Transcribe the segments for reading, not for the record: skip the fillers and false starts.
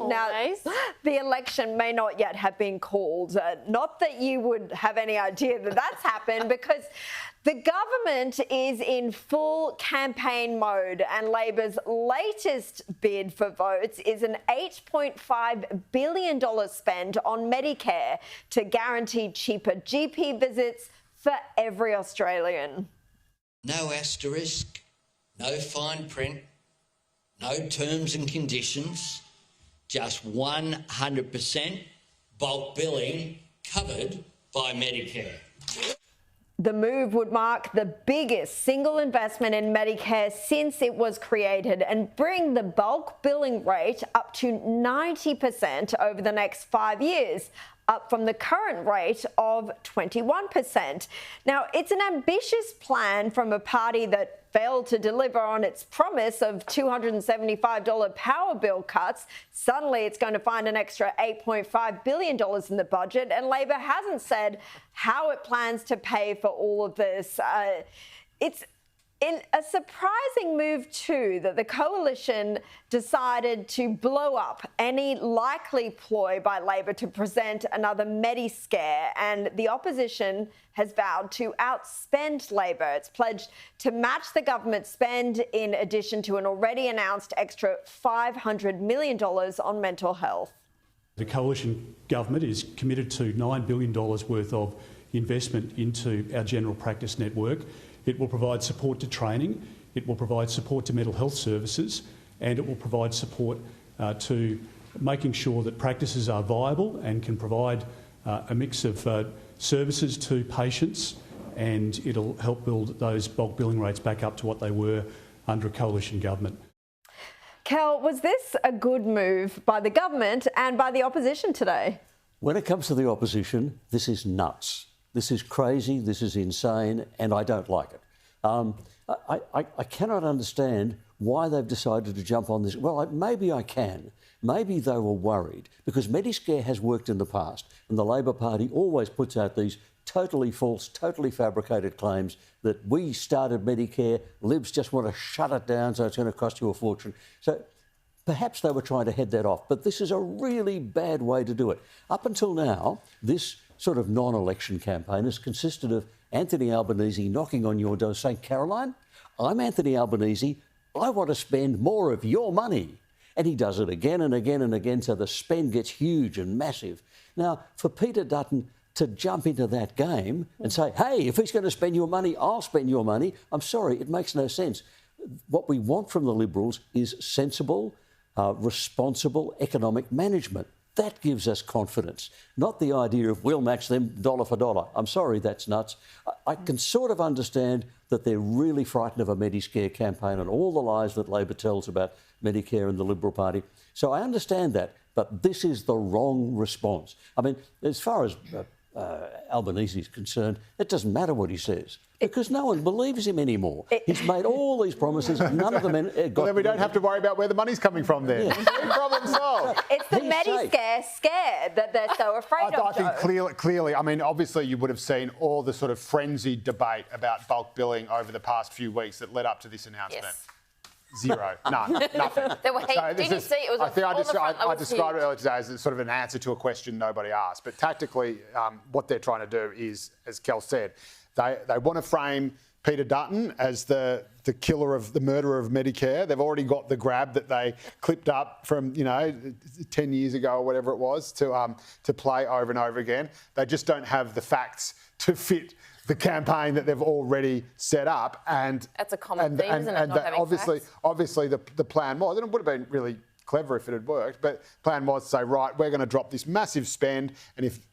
Now, the election may not yet have been called. Not that you would have any idea that that's happened, because the government is in full campaign mode, and Labor's latest bid for votes is an $8.5 billion spend on Medicare to guarantee cheaper GP visits for every Australian. No asterisk, no fine print, no terms and conditions, just 100% bulk billing covered by Medicare. The move would mark the biggest single investment in Medicare since it was created and bring the bulk billing rate up to 90% over the next 5 years, up from the current rate of 21%. Now, it's an ambitious plan from a party that failed to deliver on its promise of $275 power bill cuts. Suddenly, it's going to find an extra $8.5 billion in the budget, and Labor hasn't said how it plans to pay for all of this. It's in a surprising move, too, that the coalition decided to blow up any likely ploy by Labor to present another Medicare, and the opposition has vowed to outspend Labor. It's pledged to match the government spend in addition to an already announced extra $500 million on mental health. The coalition government is committed to $9 billion worth of investment into our general practice network. It will provide support to training, it will provide support to mental health services, and it will provide support to making sure that practices are viable and can provide a mix of services to patients, and it'll help build those bulk billing rates back up to what they were under a coalition government. Kel, was this a good move by the government and by the opposition today? When it comes to the opposition, this is nuts. This is crazy, this is insane, and I don't like it. I cannot understand why they've decided to jump on this. Well, maybe I can. Maybe they were worried, because Medicare has worked in the past, and the Labor Party always puts out these totally false, totally fabricated claims that we started Medicare, Libs just want to shut it down, so it's going to cost you a fortune. So perhaps they were trying to head that off, but this is a really bad way to do it. Up until now, this sort of non-election campaign has consisted of Anthony Albanese knocking on your door saying, Caroline, I'm Anthony Albanese, I want to spend more of your money. And he does it again and again and again, so the spend gets huge and massive. Now, for Peter Dutton to jump into that game and say, hey, if he's going to spend your money, I'll spend your money, I'm sorry, it makes no sense. What we want from the Liberals is sensible, responsible economic management. That gives us confidence, not the idea of we'll match them dollar for dollar. I'm sorry, that's nuts. I can sort of understand that they're really frightened of a Medicare campaign and all the lies that Labor tells about Medicare and the Liberal Party. So I understand that, but this is the wrong response. I mean, as far as Albanese is concerned, it doesn't matter what he says, because no one believes him anymore. He's made all these promises, none of them got... Well, then we don't have to worry about where the money's coming from then. Yeah. Problem solved. It's the Medicare scare that they're so afraid of, I think clearly, I mean, obviously you would have seen all the sort of frenzied debate about bulk billing over the past few weeks that led up to this announcement. Yes. Zero. None. Nothing. Did you see? It was I described it earlier today as sort of an answer to a question nobody asked. But tactically, what they're trying to do is, as Kel said, they want to frame Peter Dutton as the killer of the murderer of Medicare. They've already got the grab that they clipped up from 10 years ago or whatever it was to play over and over again. They just don't have the facts to fit the campaign that they've already set up, and that's a common theme, isn't it? Not having facts? Obviously, the plan was, and it would have been really clever if it had worked, but the plan was to say, right, we're going to drop this massive spend,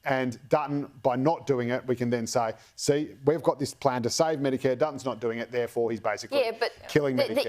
and Dutton, by not doing it, we can then say, see, we've got this plan to save Medicare. Dutton's not doing it, therefore he's basically killing Medicare.